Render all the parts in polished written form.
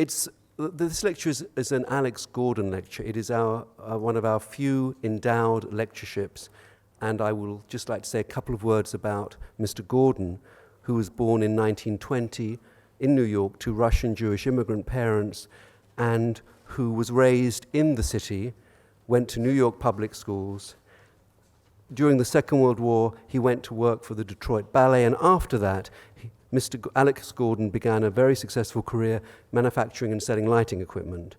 This lecture is an Alex Gordon lecture. It is one of our few endowed lectureships, and I will just like to say a couple of words about Mr. Gordon, who was born in 1920 in New York to Russian Jewish immigrant parents, and who was raised in the city, went to New York public schools. During the Second World War, he went to work for the Detroit Ballet, and after that, Mr. Alex Gordon began a very successful career manufacturing and selling lighting equipment.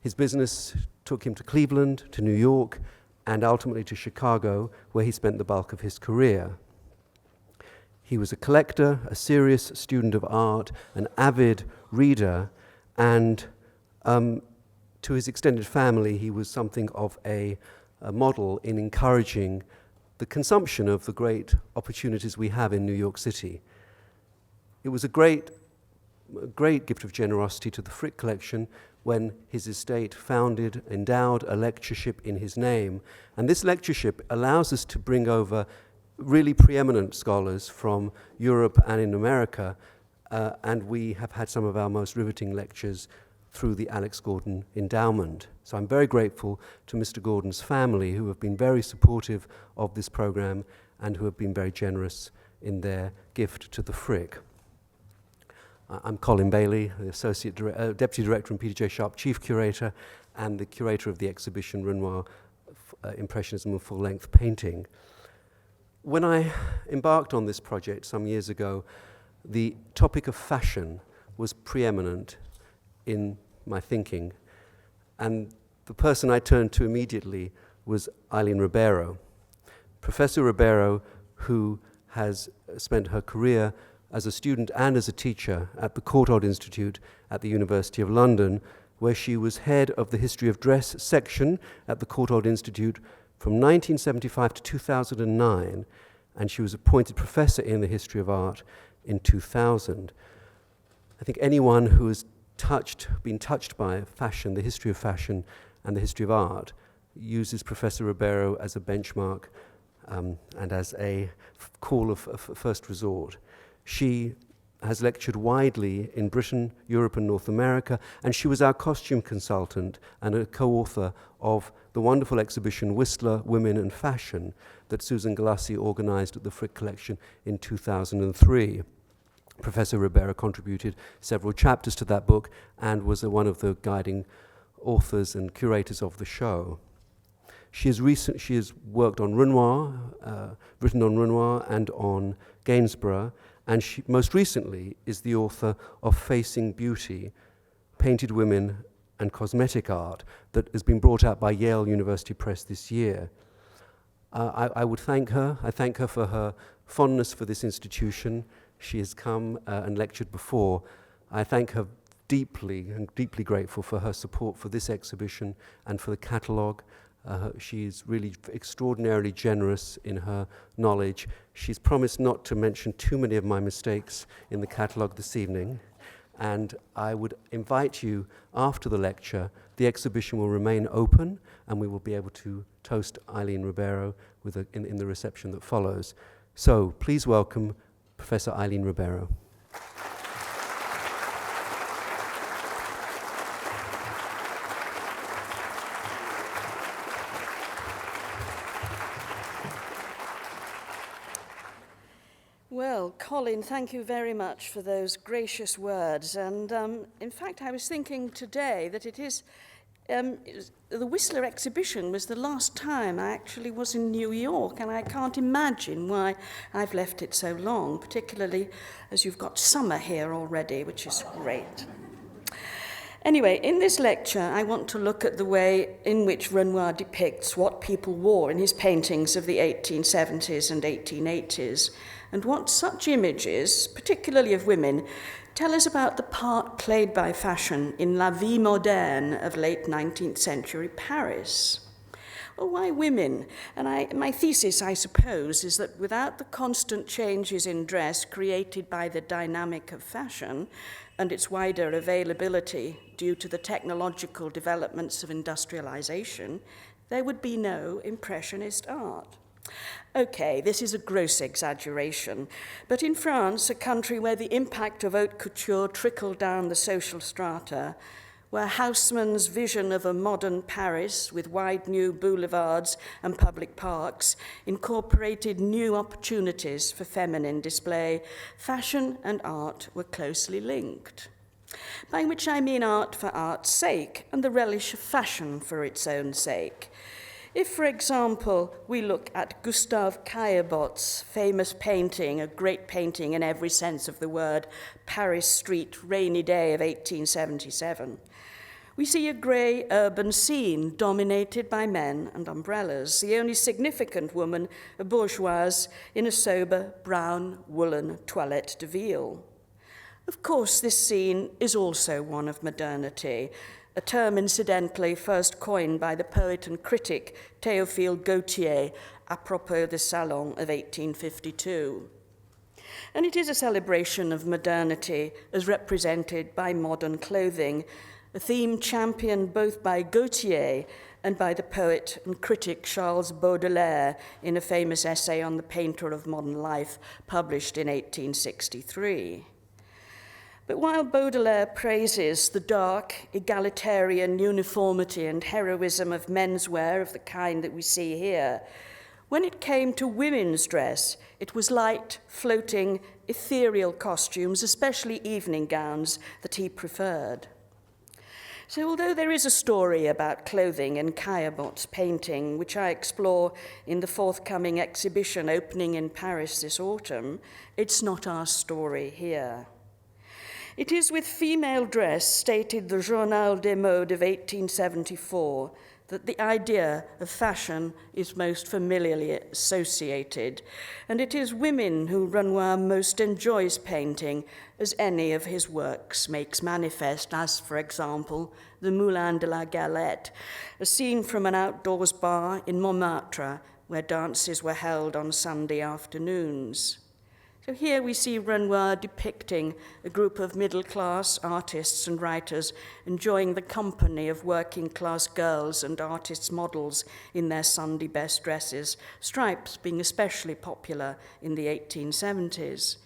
His business took him to Cleveland, to New York, and ultimately to Chicago, where he spent the bulk of his career. He was a collector, a serious student of art, an avid reader, and to his extended family, he was something of a model in encouraging the consumption of the great opportunities we have in New York City. It was a great gift of generosity to the Frick Collection when his estate endowed a lectureship in his name. And this lectureship allows us to bring over really preeminent scholars from Europe and in America, and we have had some of our most riveting lectures through the Alex Gordon Endowment. So I'm very grateful to Mr. Gordon's family, who have been very supportive of this program and who have been very generous in their gift to the Frick. I'm Colin Bailey, the Deputy Director and Peter J. Sharp Chief Curator, and the curator of the exhibition Renoir, Impressionism and Full-Length Painting. When I embarked on this project some years ago, the topic of fashion was preeminent in my thinking, and the person I turned to immediately was Aileen Ribeiro. Professor Ribeiro, who has spent her career as a student and as a teacher at the Courtauld Institute at the University of London, where she was head of the History of Dress section at the Courtauld Institute from 1975 to 2009, and she was appointed professor in the History of Art in 2000. I think anyone who has been touched by fashion, the history of fashion and the history of art, uses Professor Ribeiro as a benchmark and as a call of first resort. She has lectured widely in Britain, Europe, and North America, and she was our costume consultant and a co-author of the wonderful exhibition Whistler, Women and Fashion that Susan Galassi organized at the Frick Collection in 2003. Professor Ribeiro contributed several chapters to that book and was one of the guiding authors and curators of the show. She has worked on Renoir, written on Renoir and on Gainsborough, and she most recently is the author of Facing Beauty, Painted Women and Cosmetic Art, that has been brought out by Yale University Press this year. I would thank her. I thank her for her fondness for this institution. She has come and lectured before. I thank her deeply and deeply grateful for her support for this exhibition and for the catalogue. She's really extraordinarily generous in her knowledge. She's promised not to mention too many of my mistakes in the catalogue this evening. And I would invite you after the lecture. The exhibition will remain open and we will be able to toast Aileen Ribeiro in the reception that follows. So please welcome Professor Aileen Ribeiro. Well, Colin, thank you very much for those gracious words. And in fact, I was thinking today that it is, the Whistler exhibition was the last time I actually was in New York, and I can't imagine why I've left it so long, particularly as you've got summer here already, which is great. Anyway, in this lecture, I want to look at the way in which Renoir depicts what people wore in his paintings of the 1870s and 1880s, and what such images, particularly of women, tell us about the part played by fashion in La Vie Modern of late 19th century Paris. Well, why women? And my thesis, I suppose, is that without the constant changes in dress created by the dynamic of fashion and its wider availability due to the technological developments of industrialization, there would be no Impressionist art. Okay, this is a gross exaggeration, but in France, a country where the impact of haute couture trickled down the social strata, where Haussmann's vision of a modern Paris with wide new boulevards and public parks incorporated new opportunities for feminine display, fashion and art were closely linked. By which I mean art for art's sake and the relish of fashion for its own sake. If, for example, we look at Gustave Caillebot's famous painting, a great painting in every sense of the word, Paris Street, Rainy Day of 1877, we see a grey urban scene dominated by men and umbrellas, the only significant woman, a bourgeoise, in a sober brown woolen toilette de ville. Of course, this scene is also one of modernity, a term incidentally first coined by the poet and critic Théophile Gautier apropos the Salon of 1852. And it is a celebration of modernity as represented by modern clothing, a theme championed both by Gautier and by the poet and critic Charles Baudelaire in a famous essay on the painter of modern life published in 1863. But while Baudelaire praises the dark, egalitarian uniformity and heroism of menswear of the kind that we see here, when it came to women's dress, it was light, floating, ethereal costumes, especially evening gowns, that he preferred. So although there is a story about clothing in Caillebot's painting, which I explore in the forthcoming exhibition opening in Paris this autumn, it's not our story here. It is with female dress, stated the Journal des Modes of 1874, that the idea of fashion is most familiarly associated, and it is women who Renoir most enjoys painting, as any of his works makes manifest, as, for example, the Moulin de la Galette, a scene from an outdoors bar in Montmartre, where dances were held on Sunday afternoons. So here we see Renoir depicting a group of middle-class artists and writers enjoying the company of working-class girls and artists' models in their Sunday best dresses, stripes being especially popular in the 1870s.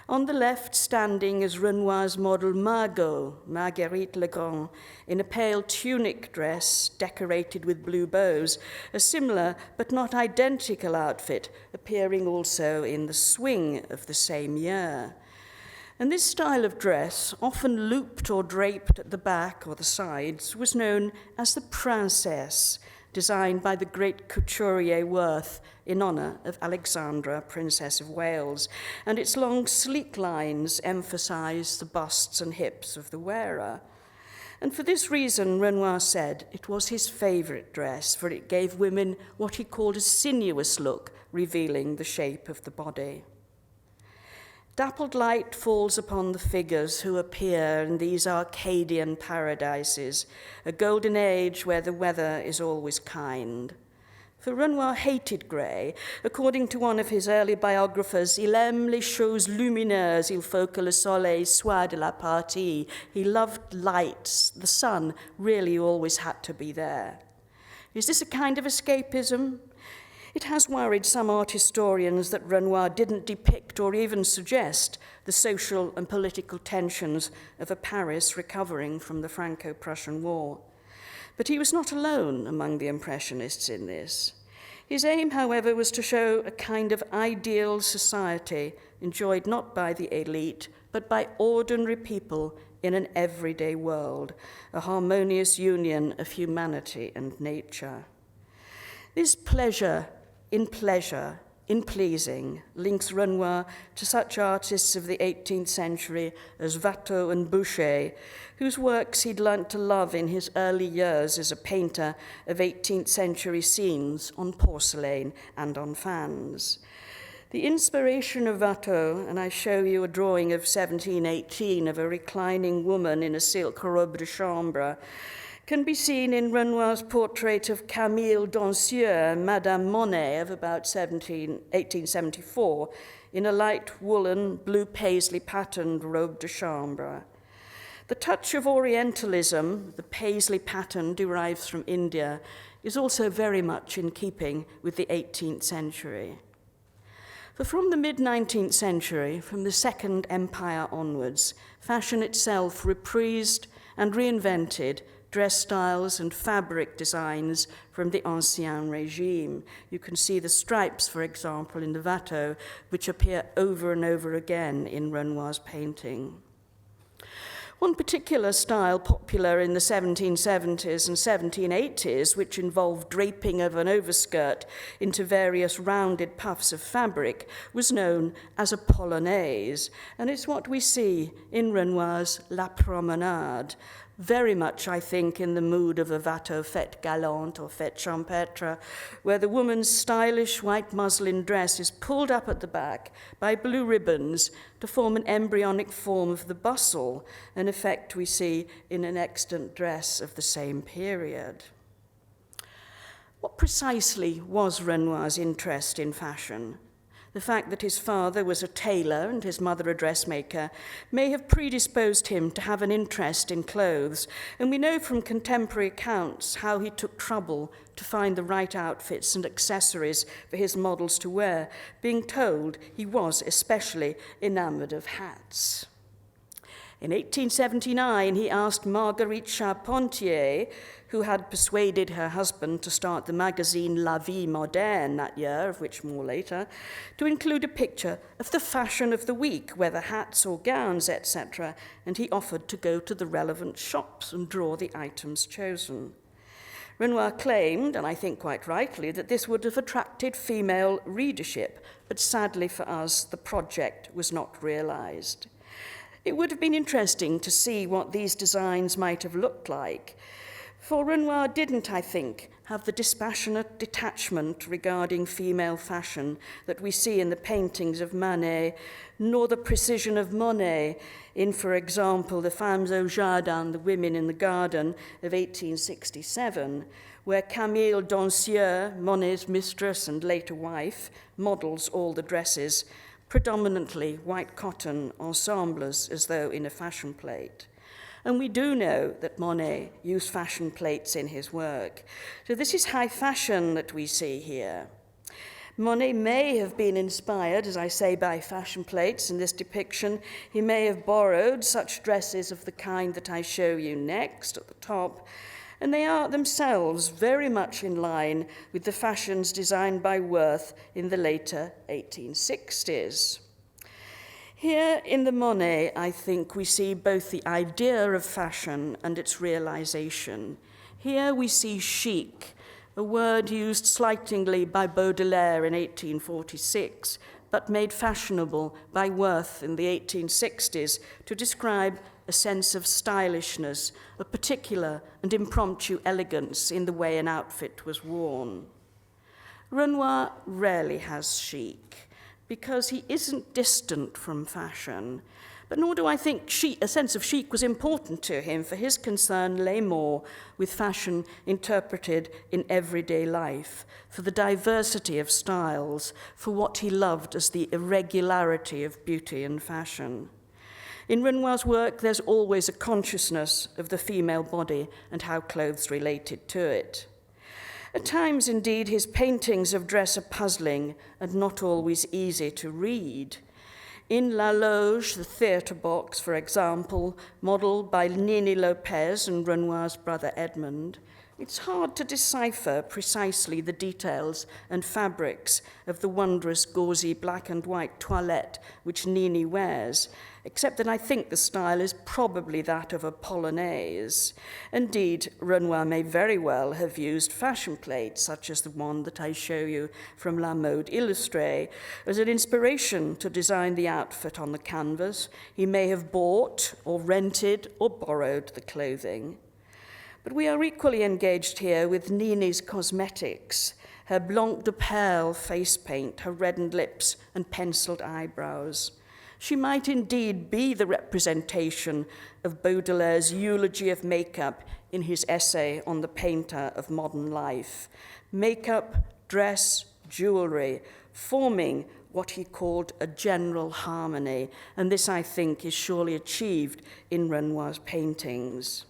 On the left, standing is Renoir's model Margot, Marguerite Legrand, in a pale tunic dress decorated with blue bows, a similar but not identical outfit appearing also in The Swing of the same year. And this style of dress, often looped or draped at the back or the sides, was known as the princesse, designed by the great couturier Worth in honor of Alexandra, Princess of Wales, and its long, sleek lines emphasize the busts and hips of the wearer. And for this reason, Renoir said it was his favorite dress, for it gave women what he called a sinuous look, revealing the shape of the body. Dappled light falls upon the figures who appear in these Arcadian paradises, a golden age where the weather is always kind. For Renoir hated grey. According to one of his early biographers, il aime les choses lumineuses, il faut que le soleil soit de la partie. He loved lights. The sun really always had to be there. Is this a kind of escapism? It has worried some art historians that Renoir didn't depict or even suggest the social and political tensions of a Paris recovering from the Franco-Prussian War. But he was not alone among the Impressionists in this. His aim, however, was to show a kind of ideal society enjoyed not by the elite, but by ordinary people in an everyday world, a harmonious union of humanity and nature. This pleasure, in pleasing, links Renoir to such artists of the 18th century as Watteau and Boucher, whose works he'd learnt to love in his early years as a painter of 18th century scenes on porcelain and on fans. The inspiration of Watteau, and I show you a drawing of 1718 of a reclining woman in a silk robe de chambre, can be seen in Renoir's portrait of Camille Dancieux, Madame Monet, of about 1874, in a light woolen, blue paisley-patterned robe de chambre. The touch of Orientalism, the paisley pattern derives from India, is also very much in keeping with the 18th century. For from the mid-19th century, from the Second Empire onwards, fashion itself reprised and reinvented dress styles and fabric designs from the Ancien Regime. You can see the stripes, for example, in the Watteau, which appear over and over again in Renoir's painting. One particular style popular in the 1770s and 1780s, which involved draping of an overskirt into various rounded puffs of fabric, was known as a Polonaise, and it's what we see in Renoir's La Promenade, very much, I think, in the mood of a Watteau fête galante or fête champêtre, where the woman's stylish white muslin dress is pulled up at the back by blue ribbons to form an embryonic form of the bustle, an effect we see in an extant dress of the same period. What precisely was Renoir's interest in fashion? The fact that his father was a tailor and his mother a dressmaker may have predisposed him to have an interest in clothes, and we know from contemporary accounts how he took trouble to find the right outfits and accessories for his models to wear, being told he was especially enamored of hats. In 1879, he asked Marguerite Charpentier, who had persuaded her husband to start the magazine La Vie Modern that year, of which more later, to include a picture of the fashion of the week, whether hats or gowns, etc., and he offered to go to the relevant shops and draw the items chosen. Renoir claimed, and I think quite rightly, that this would have attracted female readership, but sadly for us, the project was not realized. It would have been interesting to see what these designs might have looked like. For Renoir didn't, I think, have the dispassionate detachment regarding female fashion that we see in the paintings of Manet, nor the precision of Monet in, for example, the Femmes au Jardin, the Women in the Garden of 1867, where Camille Dancieux, Monet's mistress and later wife, models all the dresses, predominantly white cotton ensembles, as though in a fashion plate. And we do know that Monet used fashion plates in his work. So this is high fashion that we see here. Monet may have been inspired, as I say, by fashion plates in this depiction. He may have borrowed such dresses of the kind that I show you next at the top, and they are themselves very much in line with the fashions designed by Worth in the later 1860s. Here in the Monet, I think we see both the idea of fashion and its realization. Here we see chic, a word used slightingly by Baudelaire in 1846, but made fashionable by Worth in the 1860s to describe a sense of stylishness, a particular and impromptu elegance in the way an outfit was worn. Renoir rarely has chic, because he isn't distant from fashion, but nor do I think a sense of chic was important to him, for his concern lay more with fashion interpreted in everyday life, for the diversity of styles, for what he loved as the irregularity of beauty and fashion. In Renoir's work, there's always a consciousness of the female body and how clothes related to it. At times, indeed, his paintings of dress are puzzling and not always easy to read. In La Loge, the theatre box, for example, modelled by Nini Lopez and Renoir's brother Edmond, it's hard to decipher precisely the details and fabrics of the wondrous gauzy black and white toilette which Nini wears, except that I think the style is probably that of a Polonaise. Indeed, Renoir may very well have used fashion plates, such as the one that I show you from La Mode Illustrée, as an inspiration to design the outfit on the canvas. He may have bought or rented or borrowed the clothing. But we are equally engaged here with Nini's cosmetics, her blanc de perle face paint, her reddened lips and penciled eyebrows. She might indeed be the representation of Baudelaire's eulogy of makeup in his essay on the painter of modern life. Makeup, dress, jewelry, forming what he called a general harmony, and this, I think, is surely achieved in Renoir's paintings.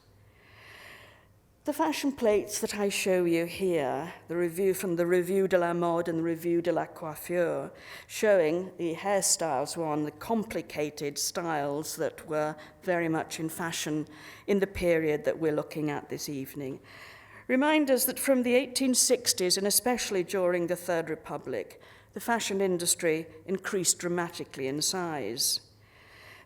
The fashion plates that I show you here, the review from the Revue de la Mode and the Revue de la Coiffure, showing the hairstyles were on the complicated styles that were very much in fashion in the period that we're looking at this evening, remind us that from the 1860s, and especially during the Third Republic, the fashion industry increased dramatically in size.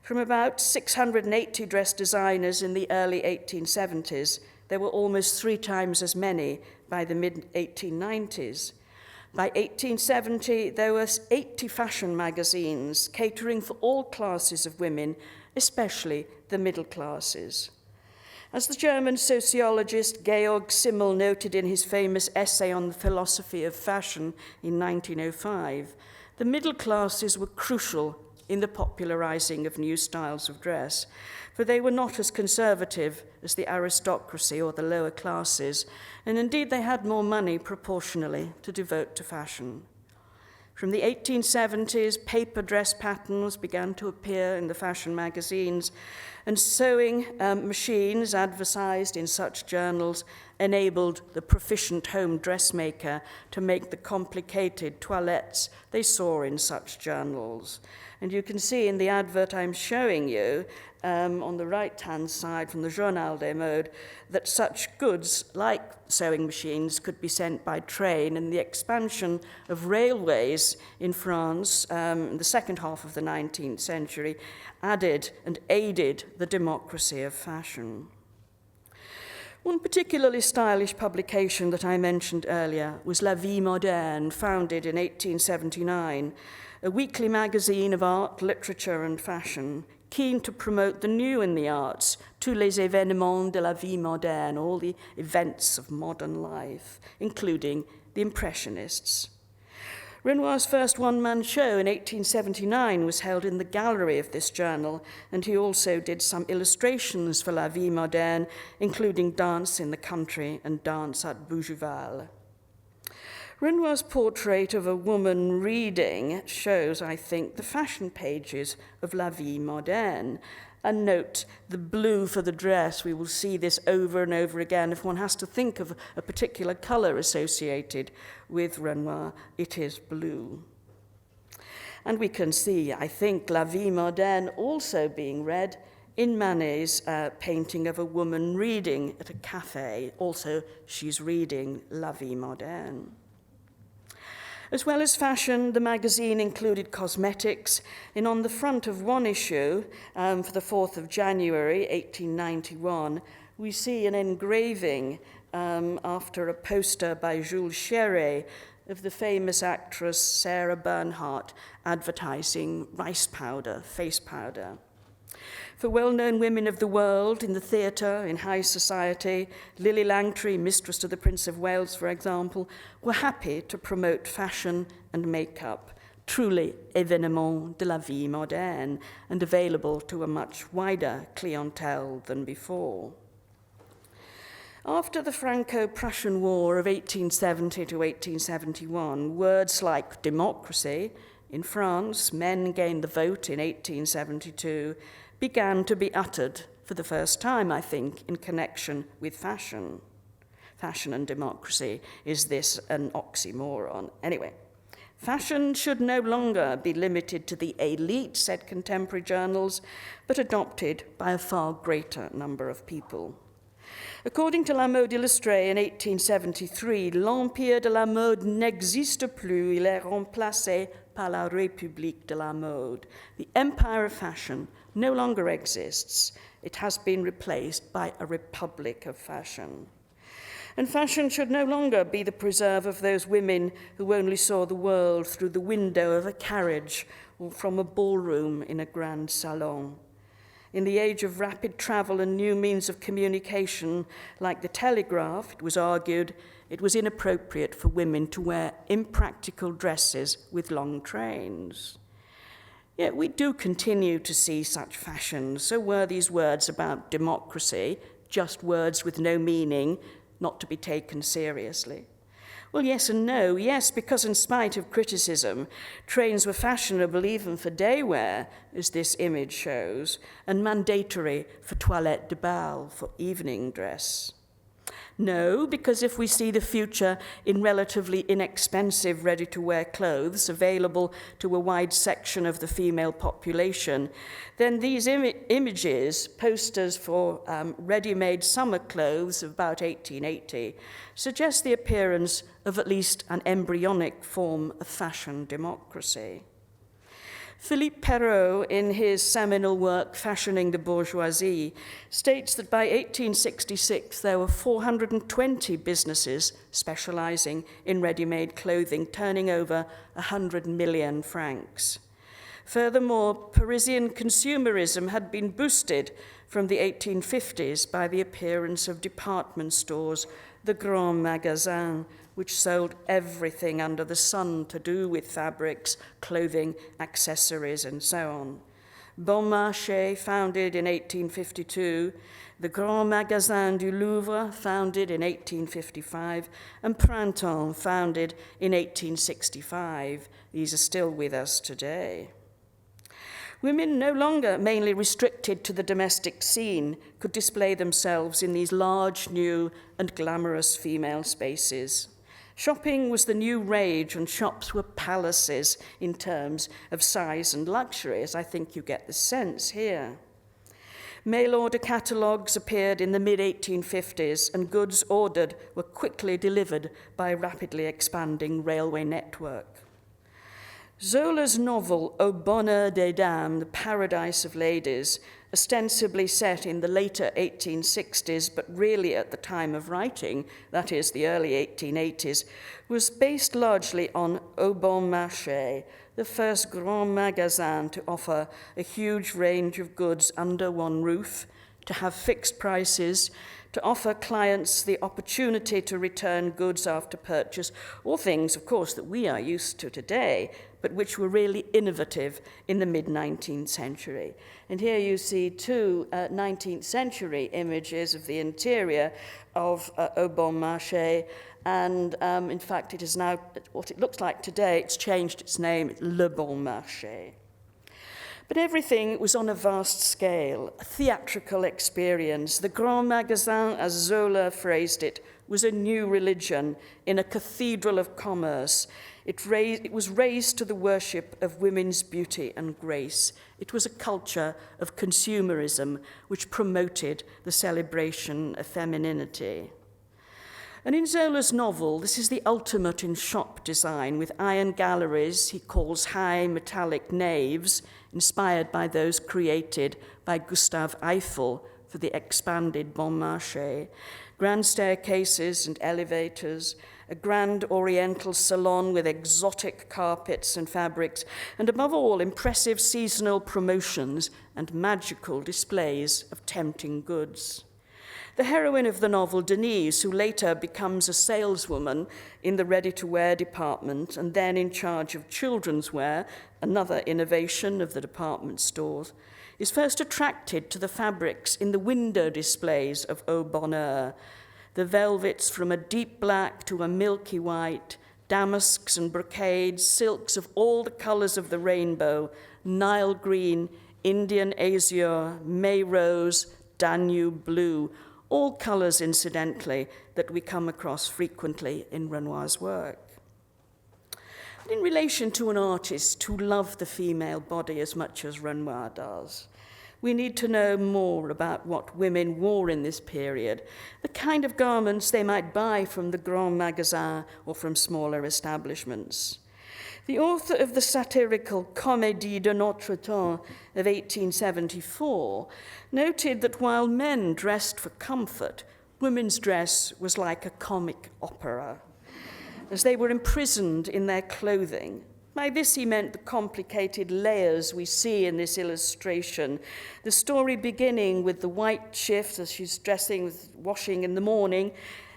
From about 680 dress designers in the early 1870s, there were almost 3 times as many by the mid-1890s. By 1870, there were 80 fashion magazines catering for all classes of women, especially the middle classes. As the German sociologist Georg Simmel noted in his famous essay on the philosophy of fashion in 1905, the middle classes were crucial in the popularizing of new styles of dress, for they were not as conservative as the aristocracy or the lower classes, and indeed they had more money proportionally to devote to fashion. From the 1870s, paper dress patterns began to appear in the fashion magazines, and sewing machines advertised in such journals enabled the proficient home dressmaker to make the complicated toilettes they saw in such journals. And you can see in the advert I'm showing you on the right-hand side from the Journal des Modes that such goods like sewing machines could be sent by train, and the expansion of railways in France in the second half of the 19th century added and aided the democracy of fashion. One particularly stylish publication that I mentioned earlier was La Vie Modern, founded in 1879, a weekly magazine of art, literature, and fashion, keen to promote the new in the arts, tous les événements de la vie moderne, all the events of modern life, including the Impressionists. Renoir's first one-man show in 1879 was held in the gallery of this journal, and he also did some illustrations for La Vie Moderne, including Dance in the Country and Dance at Bougival. Renoir's portrait of a woman reading shows, I think, the fashion pages of La Vie Moderne. And note the blue for the dress. We will see this over and over again. If one has to think of a particular color associated with Renoir, it is blue. And we can see, I think, La Vie Moderne also being read in Manet's painting of a woman reading at a cafe. Also, she's reading La Vie Moderne. As well as fashion, the magazine included cosmetics, and on the front of one issue, for the 4th of January, 1891, we see an engraving after a poster by Jules Chéret of the famous actress Sarah Bernhardt advertising rice powder, face powder. For well-known women of the world, in the theatre, in high society, Lily Langtry, mistress to the Prince of Wales, for example, were happy to promote fashion and makeup, truly événements de la vie moderne, and available to a much wider clientele than before. After the Franco-Prussian War of 1870 to 1871, words like democracy, in France, men gained the vote in 1872, began to be uttered for the first time, I think, in connection with fashion. Fashion and democracy, is this an oxymoron? Anyway, fashion should no longer be limited to the elite, said contemporary journals, but adopted by a far greater number of people. According to La Mode Illustrée in 1873, l'Empire de la Mode n'existe plus, il est remplacé par la République de la Mode. The empire of fashion no longer exists. It has been replaced by a republic of fashion. And fashion should no longer be the preserve of those women who only saw the world through the window of a carriage or from a ballroom in a grand salon. In the age of rapid travel and new means of communication, like the telegraph, it was argued it was inappropriate for women to wear impractical dresses with long trains. Yet we do continue to see such fashions. So were these words about democracy just words with no meaning, not to be taken seriously? Well, yes and no. Yes, because in spite of criticism, trains were fashionable even for day wear, as this image shows, and mandatory for toilette de bal, for evening dress. No, because if we see the future in relatively inexpensive ready-to-wear clothes available to a wide section of the female population, then these images, posters for ready-made summer clothes of about 1880, suggest the appearance of at least an embryonic form of fashion democracy. Philippe Perrault, in his seminal work, Fashioning the Bourgeoisie, states that by 1866 there were 420 businesses specializing in ready-made clothing, turning over 100 million francs. Furthermore, Parisian consumerism had been boosted from the 1850s by the appearance of department stores, the Grands Magasins, which sold everything under the sun to do with fabrics, clothing, accessories, and so on. Bon Marché, founded in 1852, the Grand Magasin du Louvre, founded in 1855, and Printemps, founded in 1865. These are still with us today. Women, no longer mainly restricted to the domestic scene, could display themselves in these large, new, and glamorous female spaces. Shopping was the new rage, and shops were palaces in terms of size and luxury, as I think you get the sense here. Mail-order catalogues appeared in the mid-1850s, and goods ordered were quickly delivered by a rapidly expanding railway network. Zola's novel, Au Bonheur des Dames, The Paradise of Ladies, ostensibly set in the later 1860s, but really at the time of writing, that is, the early 1880s, was based largely on Au Bon Marché, the first grand magasin to offer a huge range of goods under one roof, to have fixed prices, to offer clients the opportunity to return goods after purchase, all things, of course, that we are used to today, but which were really innovative in the mid-19th century. And here you see two 19th century images of the interior of Au Bon Marché, and in fact, it is now what it looks like today. It's changed its name, it's Le Bon Marché. But everything was on a vast scale, a theatrical experience. The Grand Magasin, as Zola phrased it, was a new religion in a cathedral of commerce. It was raised to the worship of women's beauty and grace. It was a culture of consumerism which promoted the celebration of femininity. And in Zola's novel, this is the ultimate in shop design, with iron galleries he calls high metallic naves, inspired by those created by Gustave Eiffel for the expanded Bon Marché, grand staircases and elevators, a grand oriental salon with exotic carpets and fabrics, and above all, impressive seasonal promotions and magical displays of tempting goods. The heroine of the novel, Denise, who later becomes a saleswoman in the ready-to-wear department and then in charge of children's wear, another innovation of the department stores, is first attracted to the fabrics in the window displays of Au Bonheur, the velvets from a deep black to a milky white, damasks and brocades, silks of all the colors of the rainbow, Nile green, Indian azure, May rose, Danube blue, all colors, incidentally, that we come across frequently in Renoir's work. In relation to an artist who loved the female body as much as Renoir does, we need to know more about what women wore in this period, the kind of garments they might buy from the Grand Magasin or from smaller establishments. The author of the satirical Comédie de Notre Temps of 1874 noted that while men dressed for comfort, women's dress was like a comic opera, as they were imprisoned in their clothing. By this he meant the complicated layers we see in this illustration, the story beginning with the white shift as she's dressing with washing in the morning,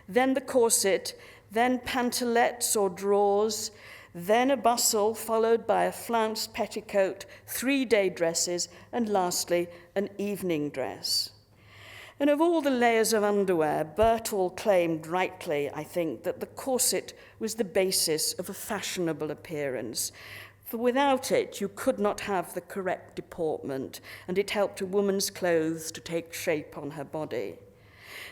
then the corset, then pantalettes or drawers, then a bustle followed by a flounced petticoat, 3-day dresses, and lastly, an evening dress. And of all the layers of underwear, Berthold claimed rightly, I think, that the corset was the basis of a fashionable appearance. For without it, you could not have the correct deportment, and it helped a woman's clothes to take shape on her body.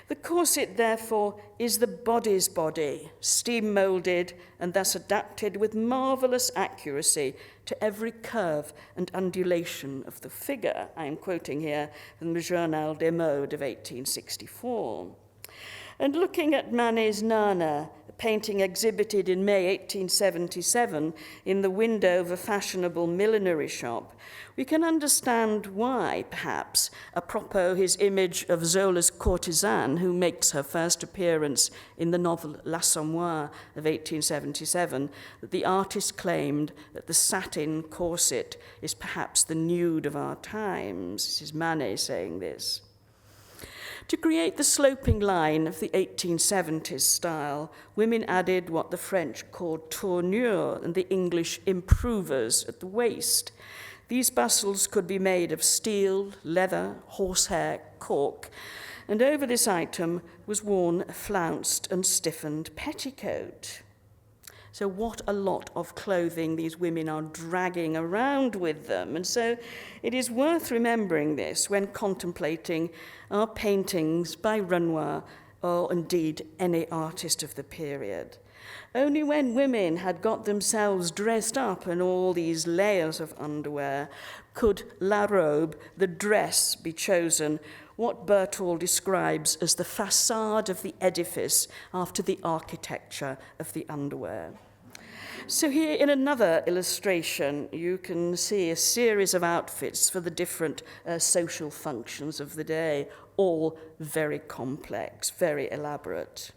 The corset, therefore, is the body's body, steam-moulded and thus adapted with marvellous accuracy to every curve and undulation of the figure. I am quoting here from the Journal des Modes of 1864. And looking at Manet's Nana, a painting exhibited in May 1877 in the window of a fashionable millinery shop, we can understand why, perhaps, apropos his image of Zola's courtesan, who makes her first appearance in the novel L'Assommoir of 1877, that the artist claimed that the satin corset is perhaps the nude of our times. This is Manet saying this. To create the sloping line of the 1870s style, women added what the French called tournure and the English improvers at the waist. These bustles could be made of steel, leather, horsehair, cork, and over this item was worn a flounced and stiffened petticoat. So what a lot of clothing these women are dragging around with them. And so it is worth remembering this when contemplating our paintings by Renoir, or indeed any artist of the period. Only when women had got themselves dressed up in all these layers of underwear could la robe, the dress, be chosen, what Courtauld describes as the facade of the edifice after the architecture of the underwear. So here in another illustration, you can see a series of outfits for the different social functions of the day, all very complex, very elaborate.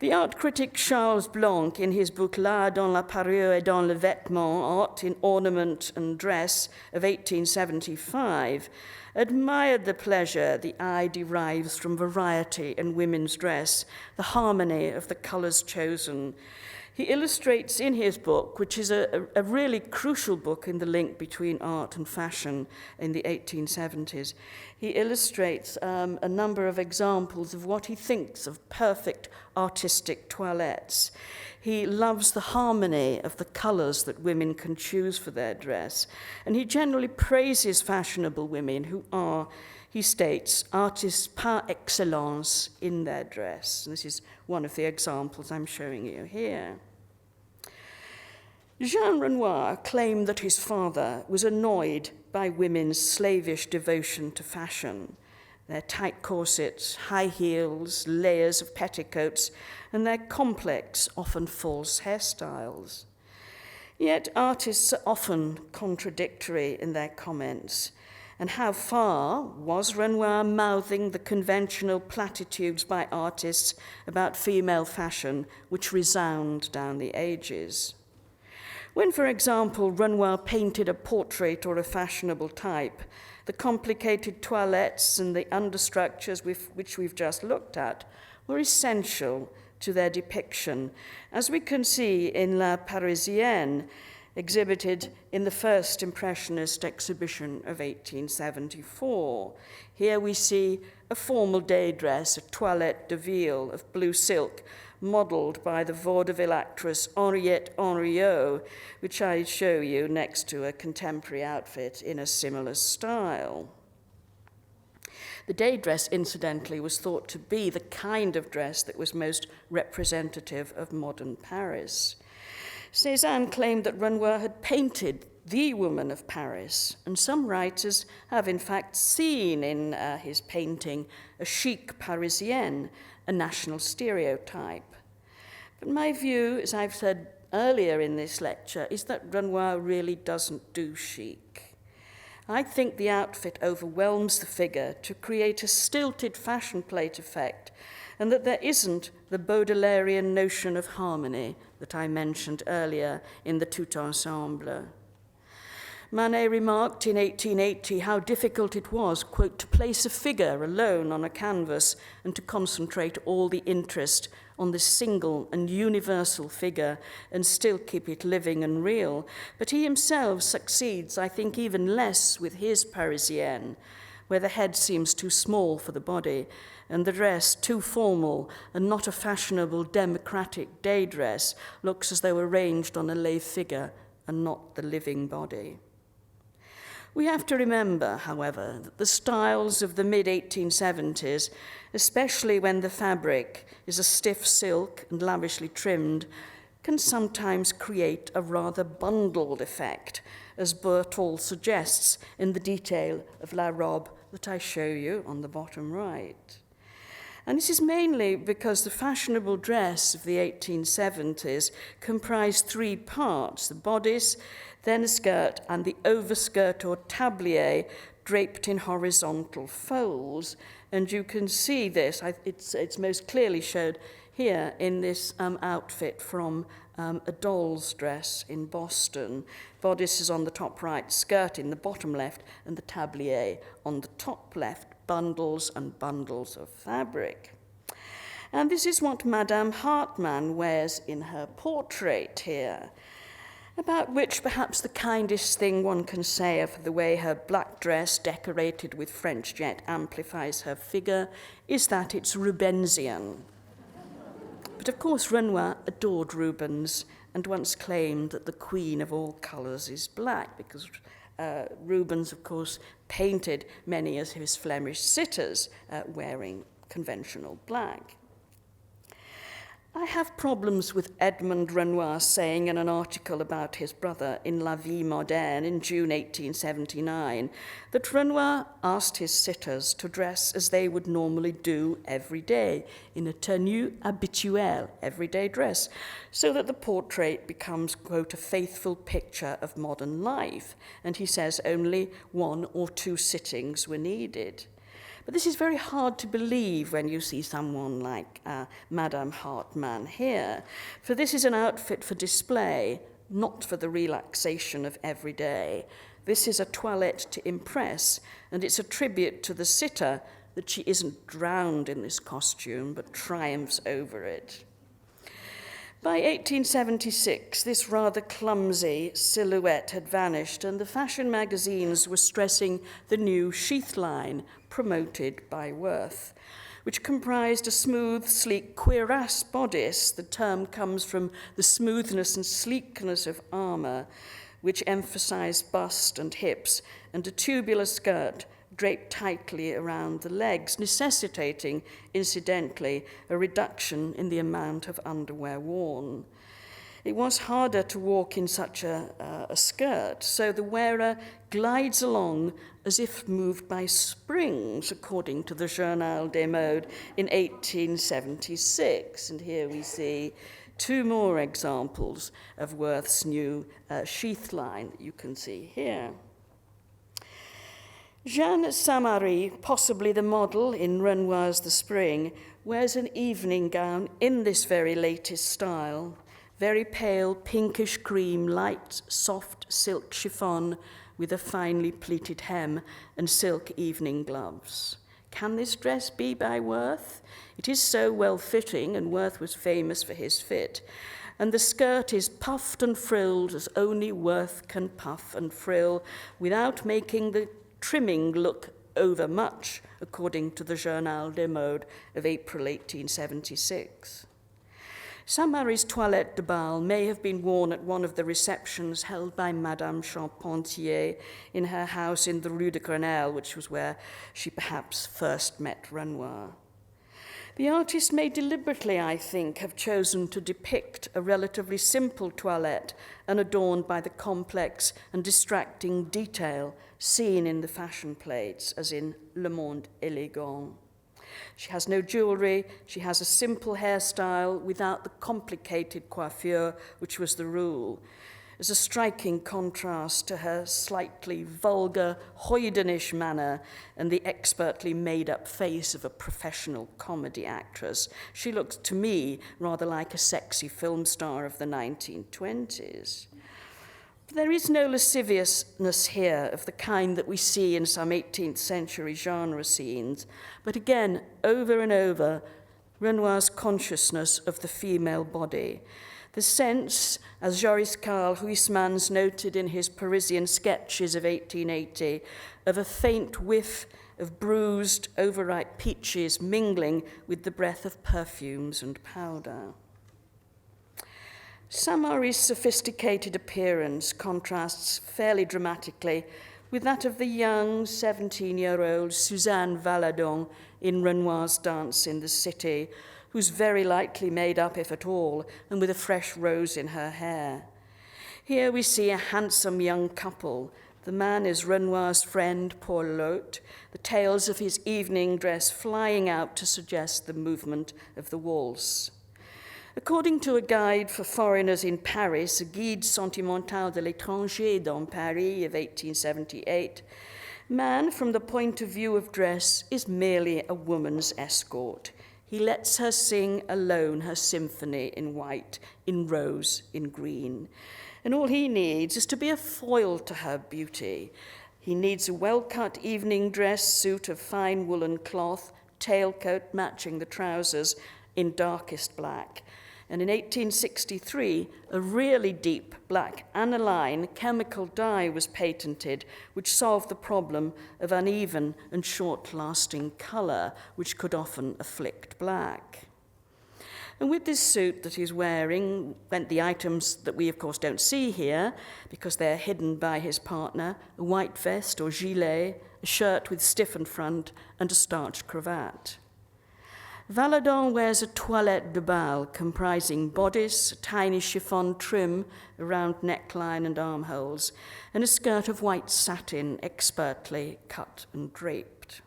The art critic Charles Blanc, in his book L'art dans la parure et dans le vêtement, Art in Ornament and Dress of 1875, admired the pleasure the eye derives from variety in women's dress, the harmony of the colours chosen. He illustrates in his book, which is a really crucial book in the link between art and fashion in the 1870s, he illustrates a number of examples of what he thinks of perfect artistic toilettes. He loves the harmony of the colours that women can choose for their dress, and he generally praises fashionable women who are, he states, artists par excellence in their dress. And this is one of the examples I'm showing you here. Jean Renoir claimed that his father was annoyed by women's slavish devotion to fashion, their tight corsets, high heels, layers of petticoats, and their complex, often false hairstyles. Yet artists are often contradictory in their comments. And how far was Renoir mouthing the conventional platitudes by artists about female fashion which resound down the ages? When, for example, Renoir painted a portrait or a fashionable type, the complicated toilettes and the understructures which we've just looked at were essential to their depiction, as we can see in La Parisienne, exhibited in the first Impressionist exhibition of 1874. Here we see a formal day dress, a toilette de ville of blue silk, modelled by the vaudeville actress Henriette Henriot, which I show you next to a contemporary outfit in a similar style. The day dress, incidentally, was thought to be the kind of dress that was most representative of modern Paris. Cézanne claimed that Renoir had painted the woman of Paris, and some writers have in fact seen in his painting a chic Parisienne, a national stereotype. But my view, as I've said earlier in this lecture, is that Renoir really doesn't do chic. I think the outfit overwhelms the figure to create a stilted fashion plate effect, and that there isn't the Baudelairean notion of harmony that I mentioned earlier in the tout ensemble. Manet remarked in 1880 how difficult it was, quote, to place a figure alone on a canvas and to concentrate all the interest on this single and universal figure and still keep it living and real. But he himself succeeds, I think, even less with his Parisienne, where the head seems too small for the body and the dress too formal and not a fashionable democratic day dress looks as though arranged on a lay figure and not the living body. We have to remember, however, that the styles of the mid-1870s, especially when the fabric is a stiff silk and lavishly trimmed, can sometimes create a rather bundled effect, as Courtauld suggests in the detail of La Robe that I show you on the bottom right. And this is mainly because the fashionable dress of the 1870s comprised three parts: the bodice, then a skirt, and the overskirt or tablier draped in horizontal folds. And you can see this, it's most clearly showed here in this outfit from a doll's dress in Boston. Bodice is on the top right, skirt in the bottom left, and the tablier on the top left. Bundles and bundles of fabric. And this is what Madame Hartmann wears in her portrait here, about which perhaps the kindest thing one can say of the way her black dress, decorated with French jet, amplifies her figure, is that it's Rubensian. But of course, Renoir adored Rubens and once claimed that the queen of all colours is black, because Rubens, of course, painted many of his Flemish sitters wearing conventional black. I have problems with Edmond Renoir saying in an article about his brother in La Vie Modern in June 1879 that Renoir asked his sitters to dress as they would normally do every day, in a tenue habituelle, everyday dress, so that the portrait becomes, quote, a faithful picture of modern life. And he says only 1 or 2 sittings were needed. But this is very hard to believe when you see someone like Madame Hartmann here, for this is an outfit for display, not for the relaxation of every day. This is a toilette to impress, and it's a tribute to the sitter that she isn't drowned in this costume, but triumphs over it. By 1876, this rather clumsy silhouette had vanished, and the fashion magazines were stressing the new sheath line promoted by Worth, which comprised a smooth, sleek cuirasse bodice. The term comes from the smoothness and sleekness of armour, which emphasized bust and hips, and a tubular skirt draped tightly around the legs, necessitating, incidentally, a reduction in the amount of underwear worn. It was harder to walk in such a skirt, so the wearer glides along as if moved by springs, according to the Journal des Modes in 1876. And here we see 2 more examples of Worth's new sheath line that you can see here. Jeanne Saint-Marie, possibly the model in Renoir's The Spring, wears an evening gown in this very latest style, very pale pinkish cream, light, soft silk chiffon with a finely pleated hem and silk evening gloves. Can this dress be by Worth? It is so well-fitting, and Worth was famous for his fit. And the skirt is puffed and frilled as only Worth can puff and frill, without making the trimming look over much, according to the Journal des Modes of April 1876. Saint-Marie's toilette de bal may have been worn at one of the receptions held by Madame Charpentier in her house in the Rue de Grenelle, which was where she perhaps first met Renoir. The artist may deliberately, I think, have chosen to depict a relatively simple toilette unadorned by the complex and distracting detail seen in the fashion plates, as in Le Monde Élégant. She has no jewelry, she has a simple hairstyle without the complicated coiffure, which was the rule, as a striking contrast to her slightly vulgar, hoydenish manner and the expertly made-up face of a professional comedy actress. She looks, to me, rather like a sexy film star of the 1920s. There is no lasciviousness here of the kind that we see in some 18th century genre scenes, but again, over and over, Renoir's consciousness of the female body. The sense, as Joris Karl Huysmans noted in his Parisian sketches of 1880, of a faint whiff of bruised, overripe peaches mingling with the breath of perfumes and powder. Saint-Marie's sophisticated appearance contrasts fairly dramatically with that of the young 17-year-old Suzanne Valadon in Renoir's Dance in the City, who's very lightly made up, if at all, and with a fresh rose in her hair. Here we see a handsome young couple. The man is Renoir's friend, Paul Lot, the tails of his evening dress flying out to suggest the movement of the waltz. According to a guide for foreigners in Paris, a Guide sentimental de l'étranger dans Paris of 1878, man, from the point of view of dress, is merely a woman's escort. He lets her sing alone her symphony in white, in rose, in green. And all he needs is to be a foil to her beauty. He needs a well-cut evening dress suit of fine woolen cloth, tailcoat matching the trousers in darkest black. And in 1863, a really deep black aniline chemical dye was patented, which solved the problem of uneven and short-lasting color, which could often afflict black. And with this suit that he's wearing went the items that we, of course, don't see here, because they're hidden by his partner: a white vest or gilet, a shirt with stiffened front, and a starched cravat. Valadon wears a toilette de bal comprising bodice, a tiny chiffon trim around neckline and armholes, and a skirt of white satin expertly cut and draped.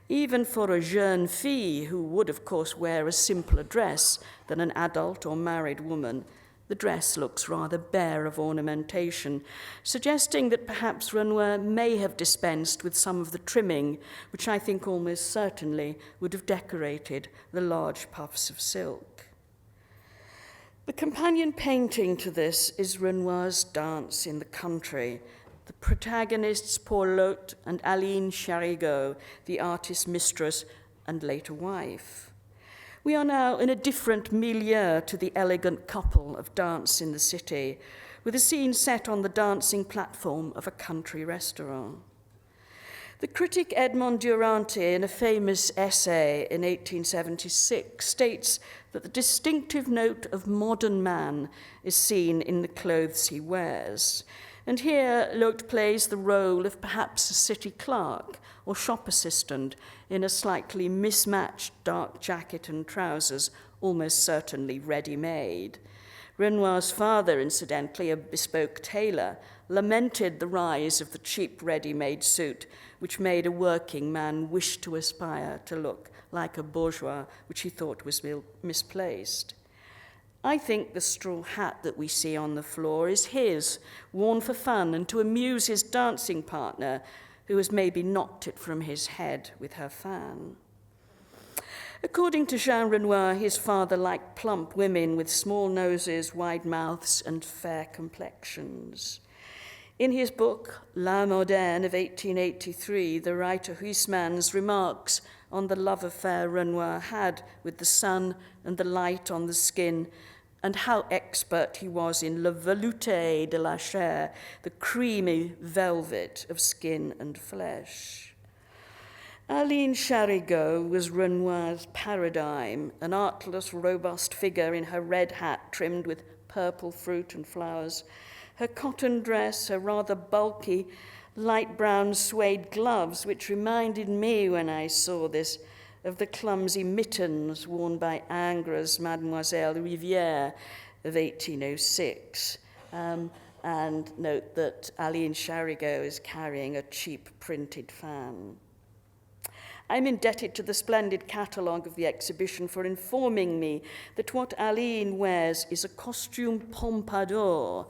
Even for a jeune fille who would, of course, wear a simpler dress than an adult or married woman, the dress looks rather bare of ornamentation, suggesting that perhaps Renoir may have dispensed with some of the trimming, which I think almost certainly would have decorated the large puffs of silk. The companion painting to this is Renoir's Dance in the Country. The protagonists, Paul Lot and Aileen Ribeiro, the artist's mistress and later wife. We are now in a different milieu to the elegant couple of Dance in the City, with a scene set on the dancing platform of a country restaurant. The critic Edmond Durante, in a famous essay in 1876, states that the distinctive note of modern man is seen in the clothes he wears. And here Lot plays the role of perhaps a city clerk or shop assistant in a slightly mismatched dark jacket and trousers, almost certainly ready-made. Renoir's father, incidentally, a bespoke tailor, lamented the rise of the cheap ready-made suit, which made a working man wish to aspire to look like a bourgeois, which he thought was misplaced. I think the straw hat that we see on the floor is his, worn for fun and to amuse his dancing partner, who has maybe knocked it from his head with her fan. According to Jean Renoir, his father liked plump women with small noses, wide mouths, and fair complexions. In his book, La Moderne of 1883, the writer Huysmans remarks on the love affair Renoir had with the sun and the light on the skin, and how expert he was in le velouté de la chair, the creamy velvet of skin and flesh. Aileen Ribeiro was Renoir's paradigm, an artless, robust figure in her red hat trimmed with purple fruit and flowers. Her cotton dress, her rather bulky, light brown suede gloves, which reminded me when I saw this of the clumsy mittens worn by Ingres' Mademoiselle Rivière of 1806. And note that Aileen Ribeiro is carrying a cheap printed fan. I'm indebted to the splendid catalogue of the exhibition for informing me that what Aileen wears is a costume pompadour,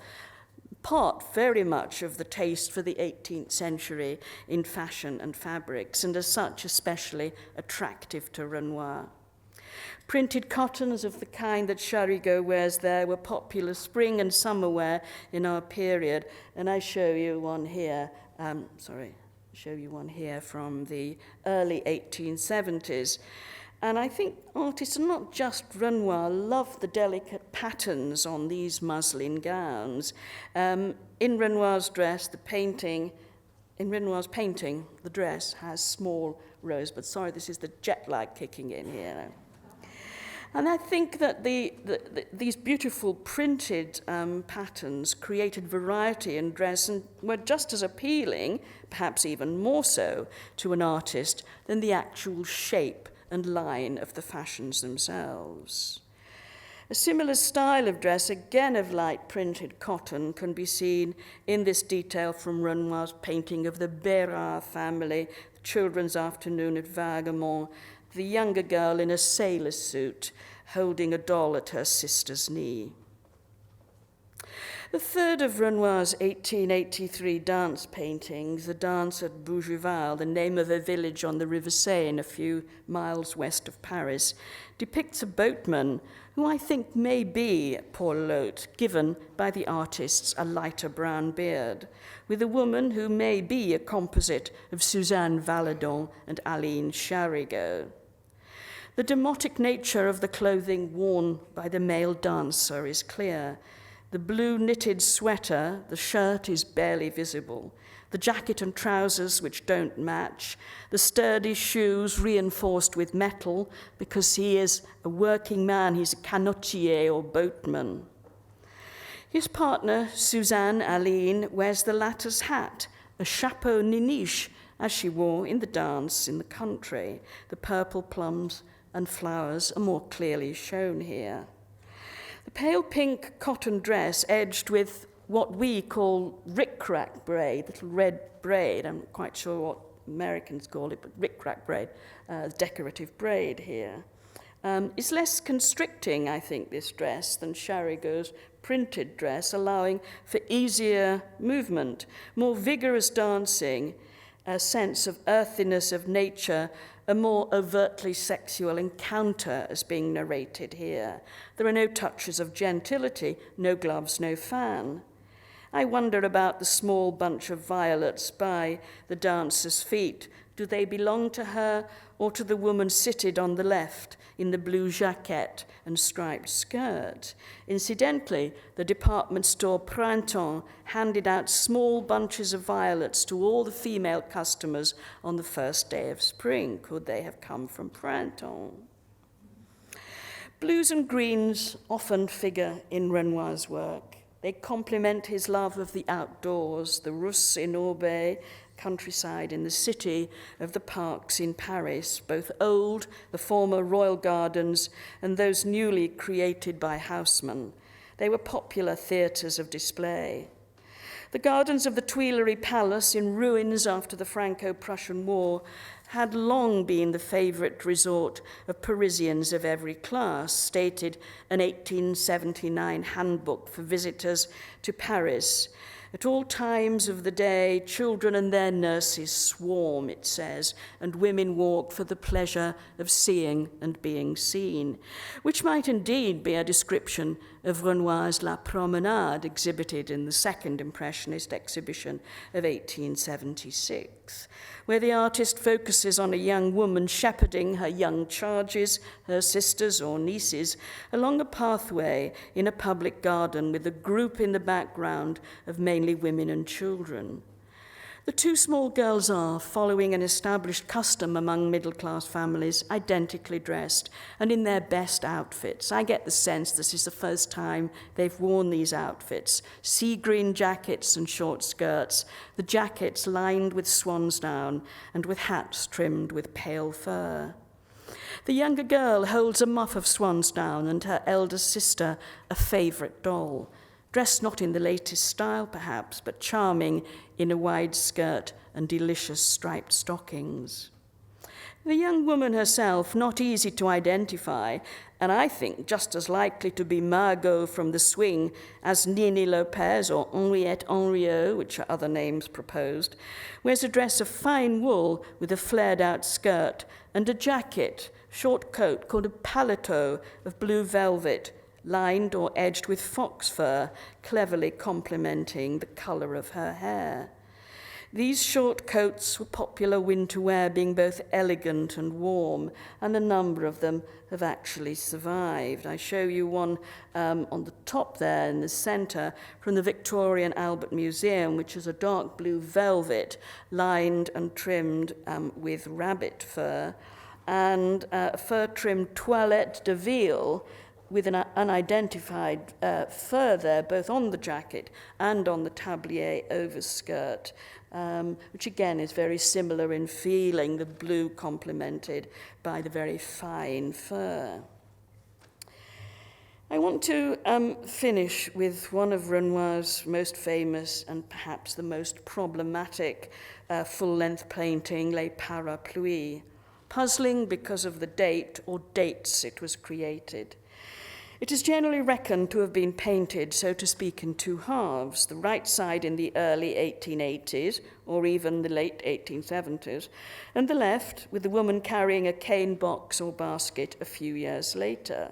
part very much of the taste for the 18th century in fashion and fabrics, and as such especially attractive to Renoir. Printed cottons of the kind that Ribeiro wears there were popular spring and summer wear in our period, and I show you one here, from the early 1870s. And I think artists, and not just Renoir, love the delicate patterns on these muslin gowns. In Renoir's painting, the dress has small rosebuds. Sorry, this is the jet lag kicking in here. And I think that these beautiful printed patterns created variety in dress and were just as appealing, perhaps even more so, to an artist than the actual shape and line of the fashions themselves. A similar style of dress, again of light printed cotton, can be seen in this detail from Renoir's painting of the Bérard family, the Children's Afternoon at Vagamont, the younger girl in a sailor suit holding a doll at her sister's knee. The third of Renoir's 1883 dance paintings, the dance at Bougival, the name of a village on the River Seine a few miles west of Paris, depicts a boatman who I think may be Paul Lotte, given by the artists a lighter brown beard, with a woman who may be a composite of Suzanne Valadon and Aileen Ribeiro. The demotic nature of the clothing worn by the male dancer is clear. The blue knitted sweater, the shirt is barely visible. The jacket and trousers which don't match. The sturdy shoes reinforced with metal because he is a working man, he's a canotier or boatman. His partner, Suzanne Aileen, wears the latter's hat, a chapeau niniche, as she wore in the dance in the country. The purple plums and flowers are more clearly shown here. The pale pink cotton dress edged with what we call rick-rack braid, little red braid. I'm not quite sure what Americans call it, but rick-rack braid, decorative braid here. Is less constricting, I think, this dress than Charigo's printed dress, allowing for easier movement, more vigorous dancing, a sense of earthiness of nature, a more overtly sexual encounter as being narrated here. There are no touches of gentility, no gloves, no fan. I wonder about the small bunch of violets by the dancer's feet. Do they belong to her or to the woman seated on the left in the blue jacket and striped skirt? Incidentally, the department store Printemps handed out small bunches of violets to all the female customers on the first day of spring. Could they have come from Printemps? Blues and greens often figure in Renoir's work. They complement his love of the outdoors, the Russe in Aubais, countryside in the city, of the parks in Paris, both old, the former royal gardens, and those newly created by Haussmann. They were popular theatres of display. The gardens of the Tuileries Palace, in ruins after the Franco-Prussian War, had long been the favourite resort of Parisians of every class, stated an 1879 handbook for visitors to Paris. At all times of the day, children and their nurses swarm, it says, and women walk for the pleasure of seeing and being seen, which might indeed be a description of Renoir's La Promenade, exhibited in the second Impressionist exhibition of 1876, where the artist focuses on a young woman shepherding her young charges, her sisters or nieces, along a pathway in a public garden with a group in the background of mainly women and children. The two small girls are, following an established custom among middle-class families, identically dressed and in their best outfits. I get the sense this is the first time they've worn these outfits. Sea green jackets and short skirts, the jackets lined with swansdown and with hats trimmed with pale fur. The younger girl holds a muff of swansdown and her elder sister a favourite doll, dressed not in the latest style, perhaps, but charming in a wide skirt and delicious striped stockings. The young woman herself, not easy to identify, and I think just as likely to be Margot from The Swing as Nini Lopez or Henriette Henriot, which are other names proposed, wears a dress of fine wool with a flared-out skirt and a jacket, short coat called a paletot of blue velvet, lined or edged with fox fur, cleverly complementing the colour of her hair. These short coats were popular winter wear, being both elegant and warm, and a number of them have actually survived. I show you one on the top there in the centre from the Victoria and Albert Museum, which is a dark blue velvet lined and trimmed with rabbit fur. and a fur-trimmed toilette de ville with an unidentified fur there, both on the jacket and on the tablier overskirt, which again is very similar in feeling, the blue complemented by the very fine fur. I want to finish with one of Renoir's most famous and perhaps the most problematic full-length painting, Les Parapluies, puzzling because of the date or dates it was created. It is generally reckoned to have been painted, so to speak, in two halves, the right side in the early 1880s, or even the late 1870s, and the left, with the woman carrying a cane box or basket a few years later.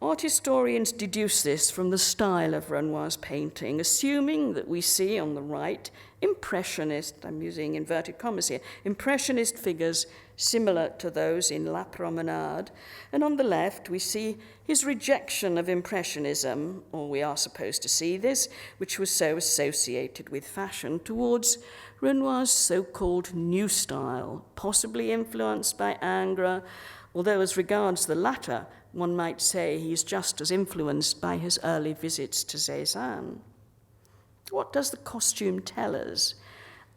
Art historians deduce this from the style of Renoir's painting, assuming that we see on the right Impressionist, I'm using inverted commas here, Impressionist figures similar to those in La Promenade, and on the left we see his rejection of Impressionism, or we are supposed to see this, which was so associated with fashion, towards Renoir's so-called new style, possibly influenced by Ingres, although as regards the latter, one might say he is just as influenced by his early visits to Cézanne. What does the costume tell us?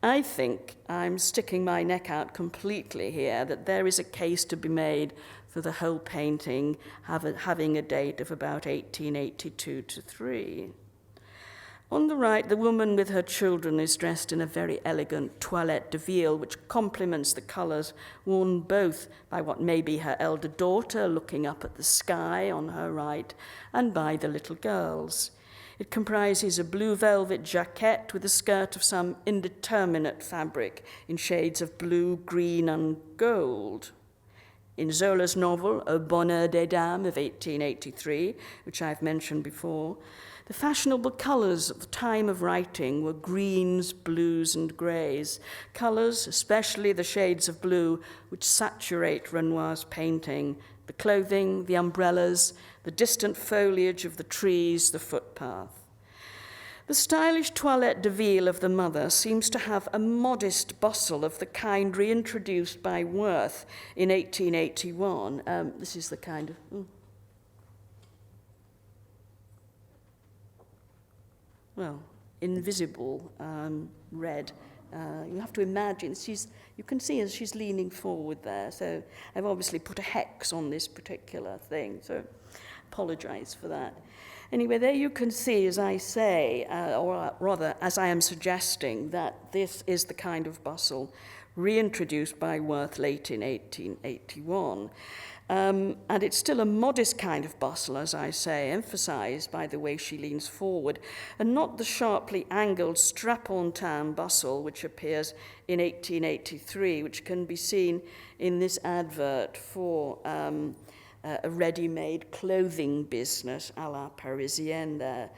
I think I'm sticking my neck out completely here, that there is a case to be made for the whole painting having a date of about 1882 to 3. On the right, the woman with her children is dressed in a very elegant toilette de ville, which complements the colours worn both by what may be her elder daughter looking up at the sky on her right, and by the little girls. It comprises a blue velvet jacket with a skirt of some indeterminate fabric in shades of blue, green, and gold. In Zola's novel, Au Bonheur des Dames of 1883, which I've mentioned before, the fashionable colours of the time of writing were greens, blues, and greys, colours, especially the shades of blue, which saturate Renoir's painting, the clothing, the umbrellas, the distant foliage of the trees, the footpath. The stylish toilette de ville of the mother seems to have a modest bustle of the kind reintroduced by Worth in 1881. This is the kind of... well, invisible red. You have to imagine, you can see as she's leaning forward there, so I've obviously put a hex on this particular thing, so apologize for that. Anyway, there you can see, as I say, or rather, as I am suggesting, that this is the kind of bustle reintroduced by Worth late in 1881. And it's still a modest kind of bustle, as I say, emphasized by the way she leans forward, and not the sharply angled strap-on-tan bustle which appears in 1883, which can be seen in this advert for a ready-made clothing business a la Parisienne there,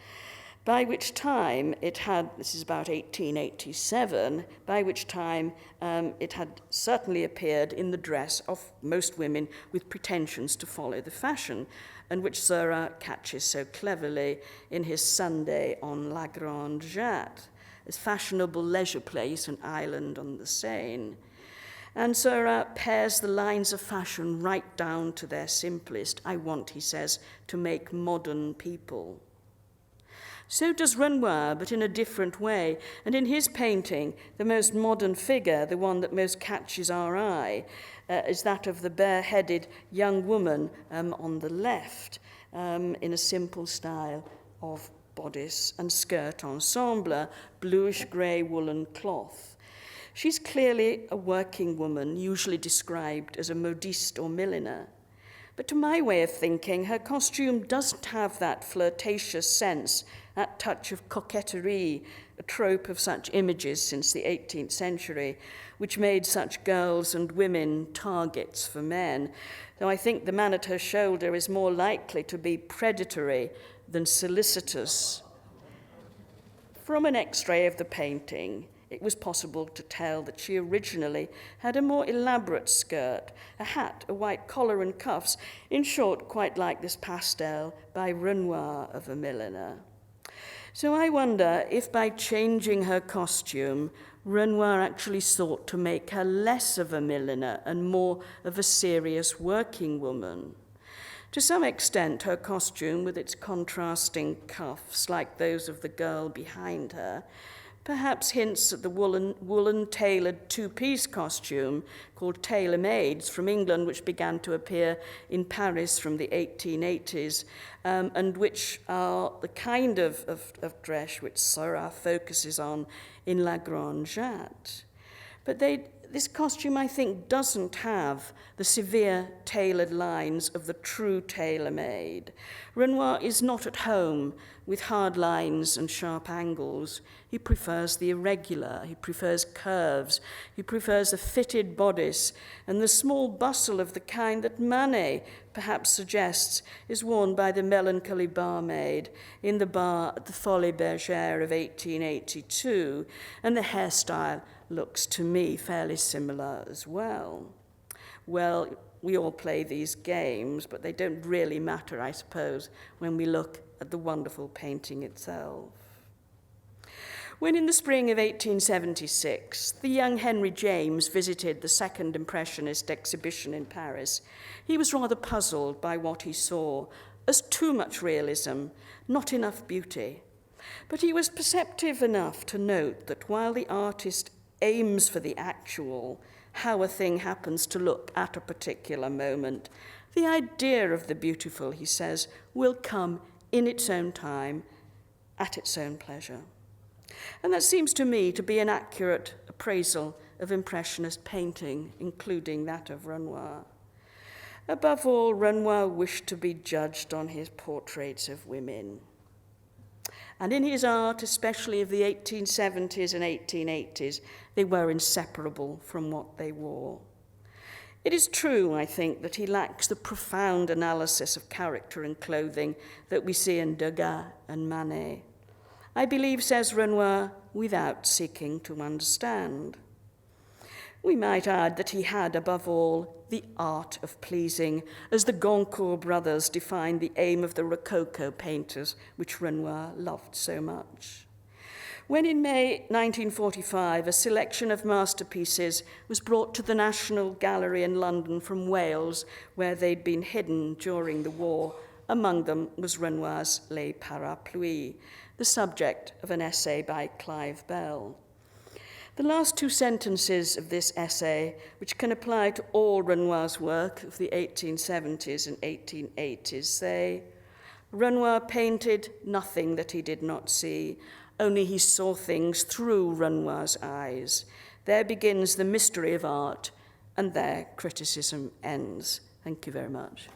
by which time it had, this is about 1887, by which time it had certainly appeared in the dress of most women with pretensions to follow the fashion, and which Seurat catches so cleverly in his Sunday on La Grande Jatte, a fashionable leisure place, an island on the Seine. And Seurat pairs the lines of fashion right down to their simplest. I want, he says, to make modern people. So does Renoir, but in a different way. And in his painting, the most modern figure, the one that most catches our eye, is that of the bare-headed young woman on the left, in a simple style of bodice and skirt ensemble, bluish-grey woolen cloth. She's clearly a working woman, usually described as a modiste or milliner. But to my way of thinking, her costume doesn't have that flirtatious sense, that touch of coquetry, a trope of such images since the 18th century, which made such girls and women targets for men, though I think the man at her shoulder is more likely to be predatory than solicitous. From an X-ray of the painting, it was possible to tell that she originally had a more elaborate skirt, a hat, a white collar and cuffs, in short, quite like this pastel by Renoir of a milliner. So I wonder if by changing her costume, Renoir actually sought to make her less of a milliner and more of a serious working woman. To some extent, her costume, with its contrasting cuffs like those of the girl behind her, perhaps hints at the woolen tailored two-piece costume called tailor-mades from England, which began to appear in Paris from the 1880s, and which are the kind of dress which Seurat focuses on in La Grande Jatte. But this costume, I think, doesn't have the severe tailored lines of the true tailor-made. Renoir is not at home with hard lines and sharp angles. He prefers the irregular, he prefers curves, he prefers a fitted bodice and the small bustle of the kind that Manet perhaps suggests is worn by the melancholy barmaid in the bar at the Folies Bergère of 1882, and the hairstyle looks to me fairly similar as well. Well, we all play these games, but they don't really matter, I suppose, when we look at the wonderful painting itself. When in the spring of 1876, the young Henry James visited the second Impressionist exhibition in Paris, he was rather puzzled by what he saw as too much realism, not enough beauty. But he was perceptive enough to note that while the artist aims for the actual, how a thing happens to look at a particular moment, the idea of the beautiful, he says, will come in its own time, at its own pleasure. And that seems to me to be an accurate appraisal of Impressionist painting, including that of Renoir. Above all, Renoir wished to be judged on his portraits of women. And in his art, especially of the 1870s and 1880s, they were inseparable from what they wore. It is true, I think, that he lacks the profound analysis of character and clothing that we see in Degas and Manet. I believe, says Renoir, without seeking to understand. We might add that he had, above all, the art of pleasing, as the Goncourt brothers defined the aim of the Rococo painters, which Renoir loved so much. When in May 1945, a selection of masterpieces was brought to the National Gallery in London from Wales, where they'd been hidden during the war, among them was Renoir's Les Parapluies, the subject of an essay by Clive Bell. The last two sentences of this essay, which can apply to all Renoir's work of the 1870s and 1880s, say, Renoir painted nothing that he did not see, only he saw things through Renoir's eyes. There begins the mystery of art, and there criticism ends. Thank you very much.